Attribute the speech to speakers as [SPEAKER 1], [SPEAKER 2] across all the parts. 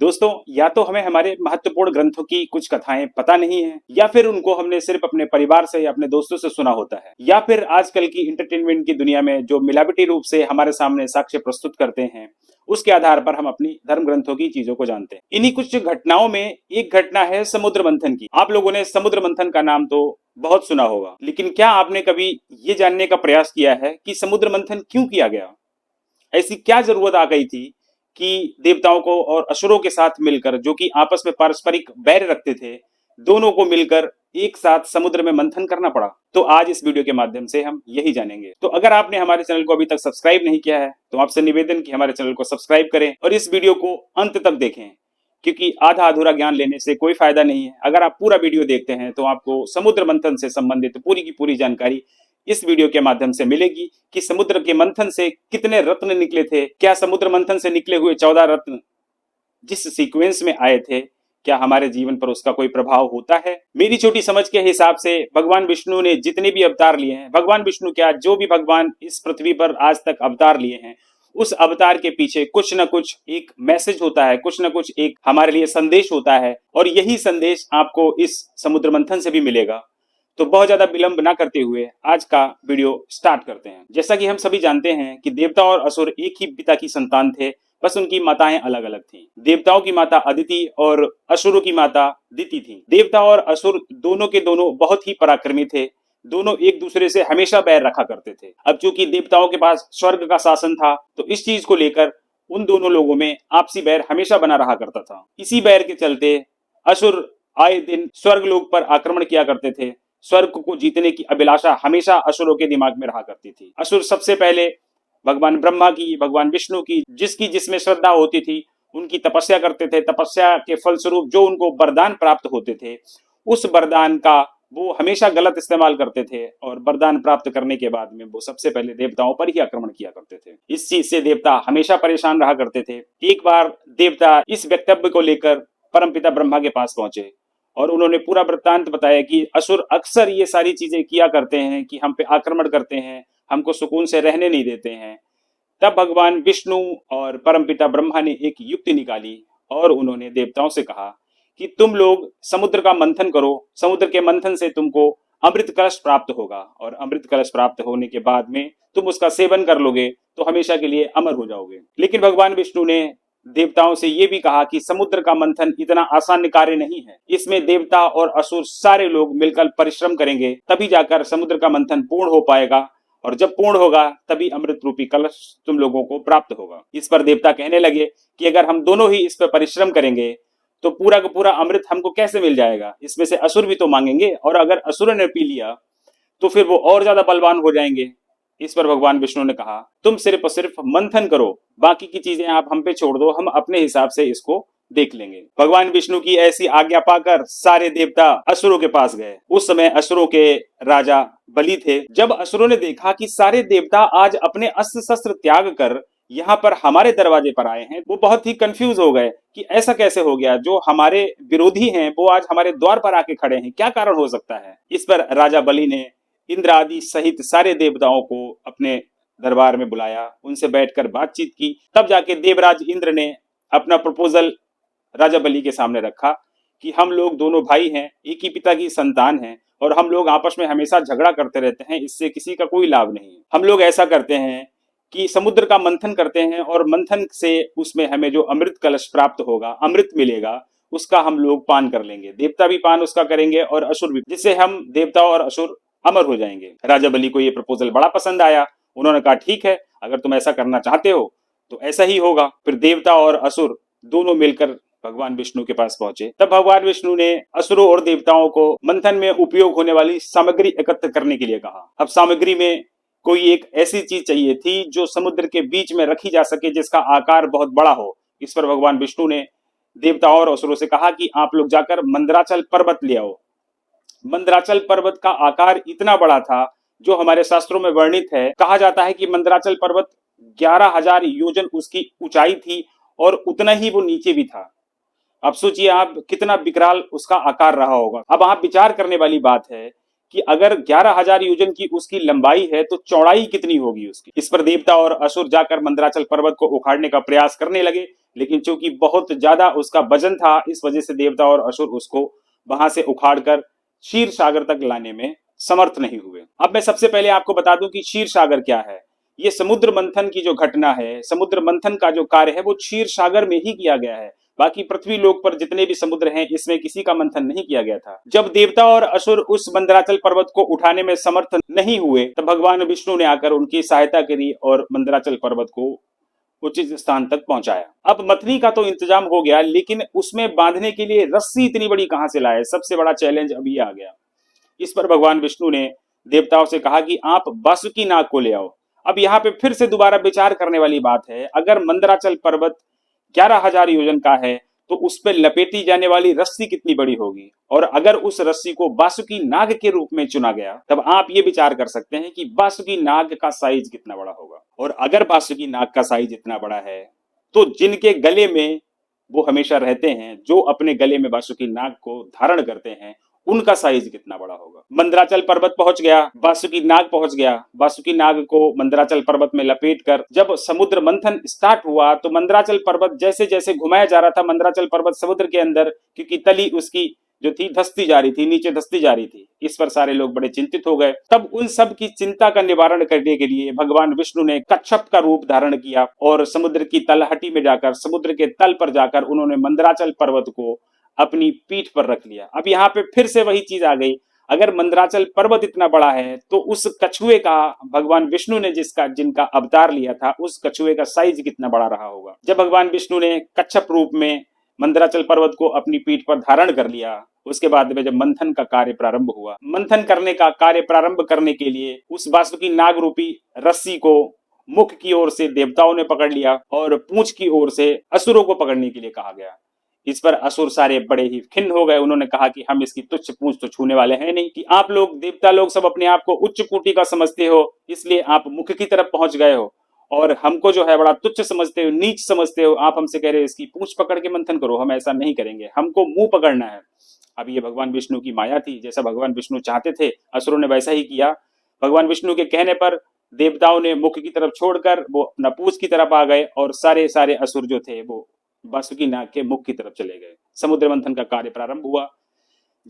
[SPEAKER 1] दोस्तों, या तो हमें हमारे महत्वपूर्ण ग्रंथों की कुछ कथाएं पता नहीं है, या फिर उनको हमने सिर्फ अपने परिवार से या अपने दोस्तों से सुना होता है, या फिर आजकल की इंटरटेनमेंट की दुनिया में जो मिलावटी रूप से हमारे सामने साक्ष्य प्रस्तुत करते हैं, उसके आधार पर हम अपनी धर्म ग्रंथों की चीजों को जानते हैं। इन्हीं कुछ घटनाओं में एक घटना है समुद्र मंथन की। आप लोगों ने समुद्र मंथन का नाम तो बहुत सुना होगा, लेकिन क्या आपने कभी ये जानने का प्रयास किया है कि समुद्र मंथन क्यों किया गया? ऐसी क्या जरूरत आ गई थी कि देवताओं को और असुरों के साथ मिलकर, जो कि आपस में पारस्परिक बैर रखते थे, दोनों को मिलकर एक साथ समुद्र में मंथन करना पड़ा? तो आज इस वीडियो के माध्यम से हम यही जानेंगे। तो अगर आपने हमारे चैनल को अभी तक सब्सक्राइब नहीं किया है तो आपसे निवेदन कि हमारे चैनल को सब्सक्राइब करें और इस वीडियो को अंत तक देखें, क्योंकि आधा अधूरा ज्ञान लेने से कोई फायदा नहीं है। अगर आप पूरा वीडियो देखते हैं तो आपको समुद्र मंथन से संबंधित पूरी की पूरी जानकारी इस वीडियो के माध्यम से मिलेगी कि समुद्र के मंथन से कितने रत्न निकले थे, क्या समुद्र मंथन से निकले हुए 14 रत्न जिस सीक्वेंस में आए थे, क्या हमारे जीवन पर उसका कोई प्रभाव होता है? मेरी छोटी समझ के हिसाब से भगवान विष्णु ने जितने भी अवतार लिए हैं, भगवान विष्णु क्या, जो भी भगवान इस पृथ्वी पर आज तक अवतार लिए हैं, उस अवतार के पीछे कुछ न कुछ एक मैसेज होता है, कुछ न कुछ एक हमारे लिए संदेश होता है, और यही संदेश आपको इस समुद्र मंथन से भी मिलेगा। तो बहुत ज्यादा विलंब ना करते हुए आज का वीडियो स्टार्ट करते हैं। जैसा कि हम सभी जानते हैं कि देवता और असुर एक ही पिता की संतान थे, बस उनकी माताएं अलग अलग थीं। देवताओं की माता अदिति और असुरों की माता दिति थी। देवता और असुर दोनों के दोनों बहुत ही पराक्रमी थे, दोनों एक दूसरे से हमेशा बैर रखा करते थे। अब चूंकि देवताओं के पास स्वर्ग का शासन था, तो इस चीज को लेकर उन दोनों लोगों में आपसी बैर हमेशा बना रहा करता था। इसी बैर के चलते असुर आए दिन स्वर्ग लोक पर आक्रमण किया करते थे। स्वर्ग को जीतने की अभिलाषा हमेशा असुरों के दिमाग में रहा करती थी। असुर सबसे पहले भगवान ब्रह्मा की, भगवान विष्णु की, जिसकी जिसमें श्रद्धा होती थी, उनकी तपस्या करते थे। तपस्या के फलस्वरूप जो उनको वरदान प्राप्त होते थे, उस वरदान का वो हमेशा गलत इस्तेमाल करते थे, और वरदान प्राप्त करने के बाद में वो सबसे पहले देवताओं पर ही आक्रमण किया करते थे। इस चीज से देवता हमेशा परेशान रहा करते थे। एक बार देवता इस वक्तव्य को लेकर परमपिता ब्रह्मा के पास पहुंचे और उन्होंने पूरा वृत्तांत बताया कि असुर अक्सर ये सारी चीजें किया करते हैं कि हम पे आक्रमण करते हैं, हमको सुकून से रहने नहीं देते हैं। तब भगवान विष्णु और परमपिता ब्रह्मा ने एक युक्ति निकाली और उन्होंने देवताओं से कहा कि तुम लोग समुद्र का मंथन करो, समुद्र के मंथन से तुमको अमृत कलश प्राप्त होगा, और अमृत कलश प्राप्त होने के बाद में तुम उसका सेवन कर लोगे तो हमेशा के लिए अमर हो जाओगे। लेकिन भगवान विष्णु ने देवताओं से यह भी कहा कि समुद्र का मंथन इतना आसान कार्य नहीं है, इसमें देवता और असुर सारे लोग मिलकर परिश्रम करेंगे, तभी जाकर समुद्र का मंथन पूर्ण हो पाएगा, और जब पूर्ण होगा तभी अमृत रूपी कलश तुम लोगों को प्राप्त होगा। इस पर देवता कहने लगे कि अगर हम दोनों ही इस पर परिश्रम करेंगे तो पूरा का पूरा अमृत हमको कैसे मिल जाएगा? इसमें से असुर भी तो मांगेंगे, और अगर असुर ने पी लिया तो फिर वो और ज्यादा बलवान हो जाएंगे। इस पर भगवान विष्णु ने कहा, तुम सिर्फ और सिर्फ मंथन करो, बाकी की चीजें आप हम पे छोड़ दो, हम अपने हिसाब से इसको देख लेंगे। भगवान विष्णु की ऐसी आज्ञा पाकर सारे देवता असुरों के पास गए। उस समय असुरों के राजा बलि थे। जब असुरों ने देखा कि सारे देवता आज अपने अस्त्र शस्त्र त्याग कर यहाँ पर हमारे दरवाजे पर आए हैं, वो बहुत ही कंफ्यूज हो गए कि ऐसा कैसे हो गया, जो हमारे विरोधी हैं वो आज हमारे द्वार पर आके खड़े हैं, क्या कारण हो सकता है? इस पर राजा बलि ने इंद्र आदि सहित सारे देवताओं को अपने दरबार में बुलाया, उनसे बैठकर बातचीत की। तब जाके देवराज इंद्र ने अपना प्रपोजल राजा बलि के सामने रखा कि हम लोग दोनों भाई हैं, एक ही पिता की संतान हैं, और हम लोग आपस में हमेशा झगड़ा करते रहते हैं, इससे किसी का कोई लाभ नहीं है। हम लोग ऐसा करते हैं कि समुद्र का मंथन करते हैं, और मंथन से उसमें हमें जो अमृत कलश प्राप्त होगा, अमृत मिलेगा, उसका हम लोग पान कर लेंगे। देवता भी पान उसका करेंगे और असुर भी, जिससे हम देवता और असुर अमर हो जाएंगे। राजा बलि को यह प्रपोजल बड़ा पसंद आया। उन्होंने कहा, ठीक है, अगर तुम ऐसा करना चाहते हो तो ऐसा ही होगा। फिर देवता और असुर दोनों मिलकर भगवान विष्णु के पास पहुंचे। तब भगवान विष्णु ने असुरों और देवताओं को मंथन में उपयोग होने वाली सामग्री एकत्र करने के लिए कहा। अब सामग्री में कोई एक ऐसी चीज चाहिए थी जो समुद्र के बीच में रखी जा सके, जिसका आकार बहुत बड़ा हो। इस पर भगवान विष्णु ने देवताओं और असुरों से कहा कि आप लोग जाकर मंदराचल पर्वत ले आओ। मंदराचल पर्वत का आकार इतना बड़ा था, जो हमारे शास्त्रों में वर्णित है। कहा जाता है कि मंदराचल पर्वत 11,000 योजन उसकी ऊंचाई थी, और उतना ही वो नीचे भी था। अब सोचिए आप कितना विकराल उसका आकार रहा होगा। अब आप विचार करने वाली बात है कि अगर 11,000 योजन की उसकी लंबाई है तो चौड़ाई कितनी होगी उसकी। इस पर देवता और असुर जाकर मंदराचल पर्वत को उखाड़ने का प्रयास करने लगे, लेकिन चूंकि बहुत ज्यादा उसका वजन था, इस वजह से देवता और असुर उसको वहां से उखाड़कर क्षीर सागर तक लाने में समर्थ नहीं हुए। अब मैं सबसे पहले आपको बता दूं कि क्षीर सागर क्या है। ये समुद्र मंथन की जो घटना है, समुद्र मंथन का जो कार्य है, वो क्षीर सागर में ही किया गया है। बाकी पृथ्वी लोक पर जितने भी समुद्र हैं, इसमें किसी का मंथन नहीं किया गया था। जब देवता और असुर उस मंदराचल पर्वत को उठाने में समर्थ नहीं हुए, तब भगवान विष्णु ने आकर उनकी सहायता करी और मंदराचल पर्वत को उचित स्थान तक पहुंचाया। अब मथनी का तो इंतजाम हो गया, लेकिन उसमें बांधने के लिए रस्सी इतनी बड़ी कहां से लाए? सबसे बड़ा चैलेंज अब ये आ गया। इस पर भगवान विष्णु ने देवताओं से कहा कि आप वासुकी नाग को ले आओ। अब यहाँ पे फिर से दोबारा विचार करने वाली बात है, अगर मंदराचल पर्वत 11,000 योजन का है तो उस पर लपेटी जाने वाली रस्सी कितनी बड़ी होगी, और अगर उस रस्सी को वासुकी नाग के रूप में चुना गया, तब आप ये विचार कर सकते हैं कि वासुकी नाग का साइज कितना बड़ा होगा। और अगर वासुकी नाग का साइज इतना बड़ा है, तो जिनके गले में वो हमेशा रहते हैं, जो अपने गले में वासुकी नाग को धारण करते हैं, उनका साइज कितना बड़ा होगा। मंदराचल पर्वत पहुंच गया, वासुकी नाग पहुंच गया। वासुकी नाग को मंदराचल पर्वत में लपेट कर जब समुद्र मंथन स्टार्ट हुआ, तो मंदराचल पर्वत जैसे जैसे घुमाया जा रहा था, मंदराचल पर्वत समुद्र के अंदर, क्योंकि तली उसकी जो थी धसती जा रही थी, नीचे धसती जा रही थी। इस पर सारे लोग बड़े चिंतित हो गए। तब उन सब की चिंता का निवारण करने के लिए भगवान विष्णु ने कच्छप का रूप धारण किया और समुद्र की तलहटी में जाकर, समुद्र के तल पर जाकर उन्होंने मंदराचल पर्वत को अपनी पीठ पर रख लिया। अब यहाँ पे फिर से वही चीज आ गई, अगर मंदराचल पर्वत इतना बड़ा है तो उस कछुए का, भगवान विष्णु ने जिनका अवतार लिया था, उस कछुए का साइज कितना बड़ा रहा होगा। जब भगवान विष्णु ने कच्छप रूप में मंदराचल पर्वत को अपनी पीठ पर धारण कर लिया, उसके बाद में जब मंथन का कार्य प्रारंभ हुआ, मंथन करने का कार्य प्रारंभ करने के लिए उस वासुकी नाग रूपी रस्सी को मुख की ओर से देवताओं ने पकड़ लिया और पूंछ की ओर से असुरों को पकड़ने के लिए कहा गया। इस पर असुर सारे बड़े ही खिन्न हो गए। उन्होंने कहा कि हम इसकी तुच्छ पूंछ तो छूने वाले हैं नहीं, कि आप लोग देवता लोग सब अपने आप को उच्च कोटि का समझते हो, इसलिए आप मुख की तरफ पहुंच गए हो, और हमको जो है बड़ा तुच्छ समझते हो, नीच समझते हो। आप हमसे कह रहे हो इसकी पूंछ पकड़ के मंथन करो, हम ऐसा नहीं करेंगे, हमको मुंह पकड़ना है। अब ये भगवान विष्णु की माया थी, जैसा भगवान विष्णु चाहते थे असुरों ने वैसा ही किया। भगवान विष्णु के कहने पर देवताओं ने मुख की तरफ छोड़कर वो अपना पूंछ की तरफ आ गए, और सारे असुर जो थे वो वासुकी नाग के मुख की तरफ चले गए। समुद्र मंथन का कार्य प्रारंभ हुआ।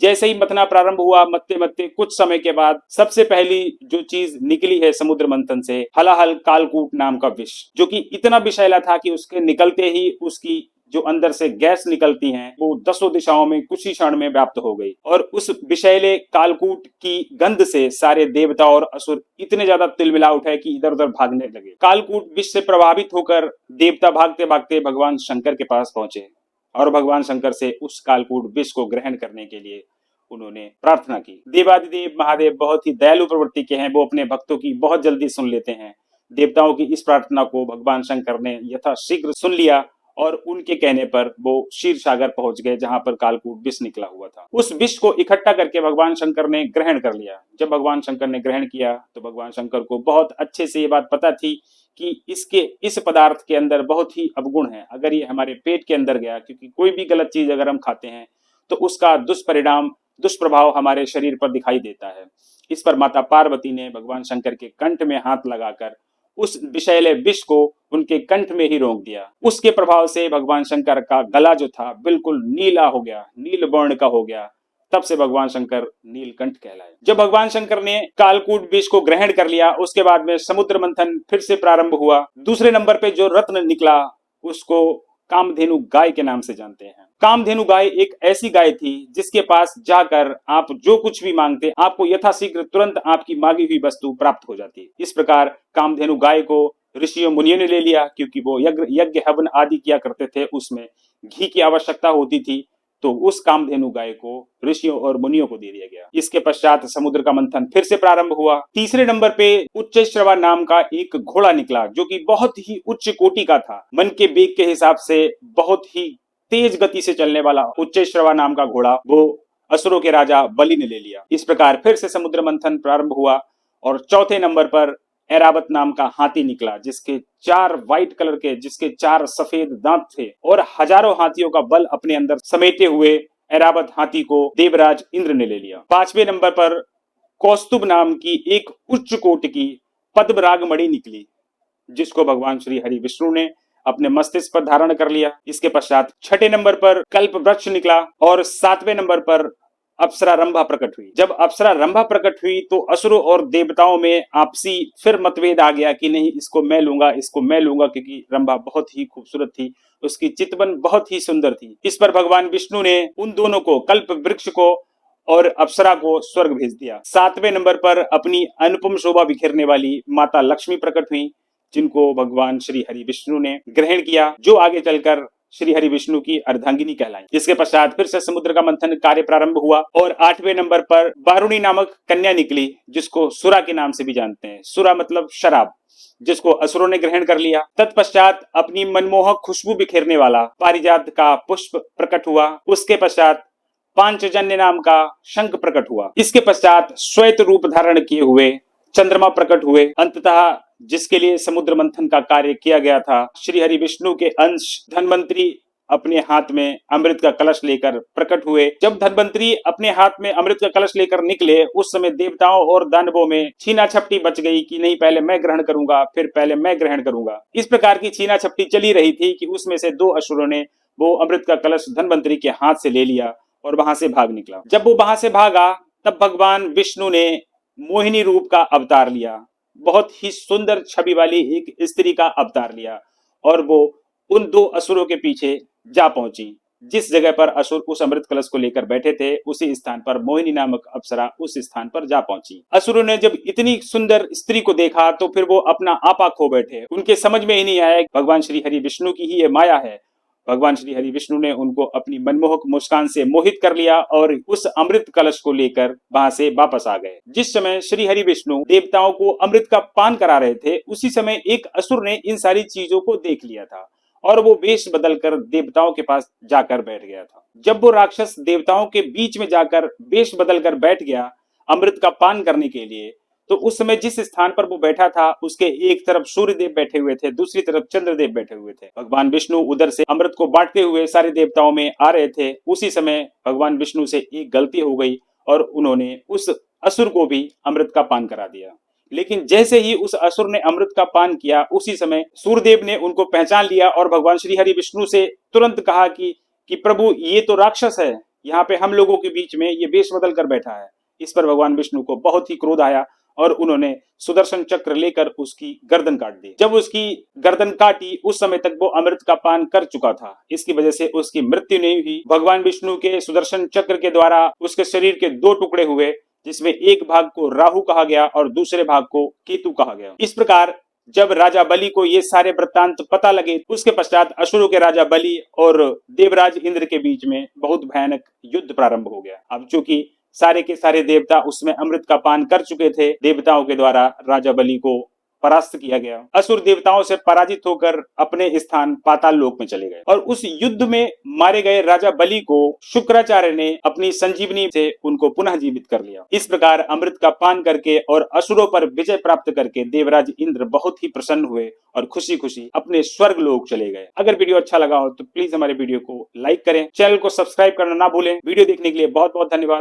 [SPEAKER 1] जैसे ही मथना प्रारंभ हुआ, मत्ते मत्ते कुछ समय के बाद सबसे पहली जो चीज निकली है समुद्र मंथन से, हलाहल कालकूट नाम का विष, जो कि इतना विषैला था कि उसके निकलते ही उसकी जो अंदर से गैस निकलती हैं, वो 10 दिशाओं में कुछ ही क्षण में व्याप्त हो गई। और उस विषैले कालकूट की गंध से सारे देवता और असुर इतने ज्यादा तिलमिला उठे कि इधर उधर भागने लगे। कालकूट विष से प्रभावित होकर देवता भागते भागते भगवान शंकर के पास पहुंचे, और भगवान शंकर से उस कालकूट विष को ग्रहण करने के लिए उन्होंने प्रार्थना की। देवादिदेव महादेव बहुत ही दयालु प्रवृत्ति के हैं, वो अपने भक्तों की बहुत जल्दी सुन लेते हैं। देवताओं की इस प्रार्थना को भगवान शंकर ने यथाशीघ्र सुन लिया, और उनके कहने पर वो क्षीर सागर पहुंच गए, जहां पर कालकूट विष निकला हुआ था। उस विष को इकट्ठा करके भगवान शंकर ने ग्रहण कर लिया। जब भगवान शंकर ने ग्रहण किया, तो भगवान शंकर को बहुत अच्छे से ये बात पता थी कि इस पदार्थ के अंदर बहुत ही अवगुण है। अगर ये हमारे पेट के अंदर गया, क्योंकि कोई भी गलत चीज अगर हम खाते हैं तो उसका दुष्परिणाम, दुष्प्रभाव हमारे शरीर पर दिखाई देता है। इस पर माता पार्वती ने भगवान शंकर के कंठ में हाथ लगाकर उस विषैले विष को उनके कंठ में ही रोक दिया। उसके प्रभाव से भगवान शंकर का गला जो था बिल्कुल नीला हो गया, नील वर्ण का हो गया। तब से भगवान शंकर नीलकंठ कहलाए। जब भगवान शंकर ने कालकूट विष को ग्रहण कर लिया, उसके बाद में समुद्र मंथन फिर से प्रारंभ हुआ। दूसरे नंबर पे जो रत्न निकला, उसको कामधेनु गाय के नाम से जानते हैं। कामधेनु गाय एक ऐसी गाय थी जिसके पास जाकर आप जो कुछ भी मांगते, आपको यथाशीघ्र तुरंत आपकी मांगी हुई वस्तु प्राप्त हो जाती। इस प्रकार कामधेनु गाय को ऋषियों मुनियों ने ले लिया, क्योंकि वो यज्ञ हवन आदि किया करते थे, उसमें घी की आवश्यकता होती थी। तो उस कामधेनु गाय को ऋषियों और मुनियों को दे दिया गया। इसके पश्चात समुद्र का मंथन फिर से प्रारंभ हुआ। तीसरे नंबर पे उच्चैश्रवा नाम का एक घोड़ा निकला, जो कि बहुत ही उच्च कोटि का था। मन के वेग के हिसाब से बहुत ही तेज गति से चलने वाला उच्चैश्रवा नाम का घोड़ा वो असुरों के राजा बलि ने ले लिया। इस प्रकार फिर से समुद्र मंथन प्रारंभ हुआ, और चौथे नंबर पर ऐरावत नाम का हाथी निकला, जिसके 4 व्हाइट कलर के, जिसके 4 सफेद दांत थे, और हजारों हाथियों का बल अपने अंदर समेटे हुए ऐरावत हाथी को देवराज इंद्र ने ले लिया। 5वें नंबर पर कौस्तुभ नाम की एक उच्च कोटि की पद्मराग मणि निकली, जिसको भगवान श्री हरि विष्णु ने अपने मस्तिष्क पर धारण कर लिया। इसके पश्चात छठे नंबर पर कल्प वृक्ष निकला और सातवें नंबर पर अप्सरा रंभा प्रकट हुई। जब अप्सरा रंभा प्रकट हुई तो असुरों और देवताओं में आपसी फिर मतभेद आ गया कि नहीं, इसको मैं लूंगा, इसको मैं लूंगा, क्योंकि रंभा बहुत ही खूबसूरत थी, उसकी चितवन बहुत ही सुंदर थी। इस पर भगवान विष्णु ने उन दोनों को, कल्प वृक्ष को और अप्सरा को, स्वर्ग भेज दिया। सातवें नंबर पर अपनी अनुपम शोभा बिखेरने वाली माता लक्ष्मी प्रकट हुई, जिनको भगवान श्री हरि विष्णु ने ग्रहण किया, जो आगे चलकर श्री हरि विष्णु की अर्धांगिनी कहलाई। इसके पश्चात फिर से समुद्र का मंथन कार्य प्रारंभ हुआ और आठवें नंबर पर वारुणी नामक कन्या निकली, जिसको सुरा के नाम से भी जानते हैं। सुरा मतलब शराब, जिसको असुरों ने ग्रहण कर लिया। तत्पश्चात अपनी मनमोहक खुशबू बिखेरने वाला पारिजात का पुष्प प्रकट हुआ। उसके पश्चात पांचजन्य नाम का शंख प्रकट हुआ। इसके पश्चात श्वेत रूप धारण किए हुए चंद्रमा प्रकट हुए। अंततः जिसके लिए समुद्र मंथन का कार्य किया गया था, श्री हरि विष्णु के अंश धन्वंतरी अपने हाथ में अमृत का कलश लेकर प्रकट हुए। जब धन्वंतरी अपने हाथ में अमृत का कलश लेकर निकले, उस समय देवताओं और दानवों में छीना छपटी बच गई कि नहीं, पहले मैं ग्रहण करूंगा, फिर पहले मैं ग्रहण करूंगा। इस प्रकार की छीना छपटी चली रही थी कि उसमें से दो असुरों ने वो अमृत का कलश धन्वंतरी के हाथ से ले लिया और वहां से भाग निकला। जब वो वहां से भागा तब भगवान विष्णु ने मोहिनी रूप का अवतार लिया, बहुत ही सुंदर छवि वाली एक स्त्री का अवतार लिया और वो उन दो असुरों के पीछे जा पहुंची। जिस जगह पर असुर उस अमृत कलश को लेकर बैठे थे, उसी स्थान पर मोहिनी नामक अप्सरा उस स्थान पर जा पहुंची। असुरों ने जब इतनी सुंदर स्त्री को देखा तो फिर वो अपना आपा खो बैठे। उनके समझ में ही नहीं आया भगवान श्री हरि विष्णु की ही ये माया है। भगवान श्री हरि विष्णु ने उनको अपनी मनमोहक मुस्कान से मोहित कर लिया और उस अमृत कलश को लेकर वहां से वापस आ गए। जिस समय श्री हरि विष्णु देवताओं को अमृत का पान करा रहे थे, उसी समय एक असुर ने इन सारी चीजों को देख लिया था और वो वेश बदलकर देवताओं के पास जाकर बैठ गया था। जब वो राक्षस देवताओं के बीच में जाकर वेश बदलकर बैठ गया अमृत का पान करने के लिए, तो उस समय जिस स्थान पर वो बैठा था, उसके एक तरफ सूर्यदेव बैठे हुए थे, दूसरी तरफ चंद्रदेव बैठे हुए थे। भगवान विष्णु उधर से अमृत को बांटते हुए सारे देवताओं में आ रहे थे। उसी समय भगवान विष्णु से एक गलती हो गई और उन्होंने उस असुर को भी अमृत का पान करा दिया। लेकिन जैसे ही उस असुर ने अमृत का पान किया, उसी समय सूर्यदेव ने उनको पहचान लिया और भगवान श्री हरि विष्णु से तुरंत कहा कि प्रभु, ये तो राक्षस है, यहाँ पे हम लोगों के बीच में ये वेश बदल कर बैठा है। इस पर भगवान विष्णु को बहुत ही क्रोध आया और उन्होंने सुदर्शन चक्र लेकर उसकी गर्दन काट दी। जब उसकी गर्दन काटी, उस समय तक वो अमृत का पान कर चुका था। इसकी वजह से उसकी मृत्यु नहीं हुई। भगवान विष्णु के सुदर्शन चक्र के द्वारा उसके शरीर के दो टुकड़े हुए, जिसमें एक भाग को राहु कहा गया और दूसरे भाग को केतु कहा गया। इस प्रकार जब राजा बलि को ये सारे वृत्तांत पता लगे, उसके पश्चात असुरों के राजा बलि और देवराज इंद्र के बीच में बहुत भयानक युद्ध प्रारंभ हो गया। अब चूंकि सारे के सारे देवता उसमें अमृत का पान कर चुके थे, देवताओं के द्वारा राजा बलि को परास्त किया गया। असुर देवताओं से पराजित होकर अपने स्थान पाताल लोक में चले गए और उस युद्ध में मारे गए राजा बलि को शुक्राचार्य ने अपनी संजीवनी से उनको पुनः जीवित कर लिया। इस प्रकार अमृत का पान करके और असुरों पर विजय प्राप्त करके देवराज इंद्र बहुत ही प्रसन्न हुए और खुशी खुशी अपने स्वर्ग लोक चले गए। अगर वीडियो अच्छा लगा हो तो प्लीज हमारे वीडियो को लाइक करें, चैनल को सब्सक्राइब करना ना भूलें। वीडियो देखने के लिए बहुत बहुत धन्यवाद।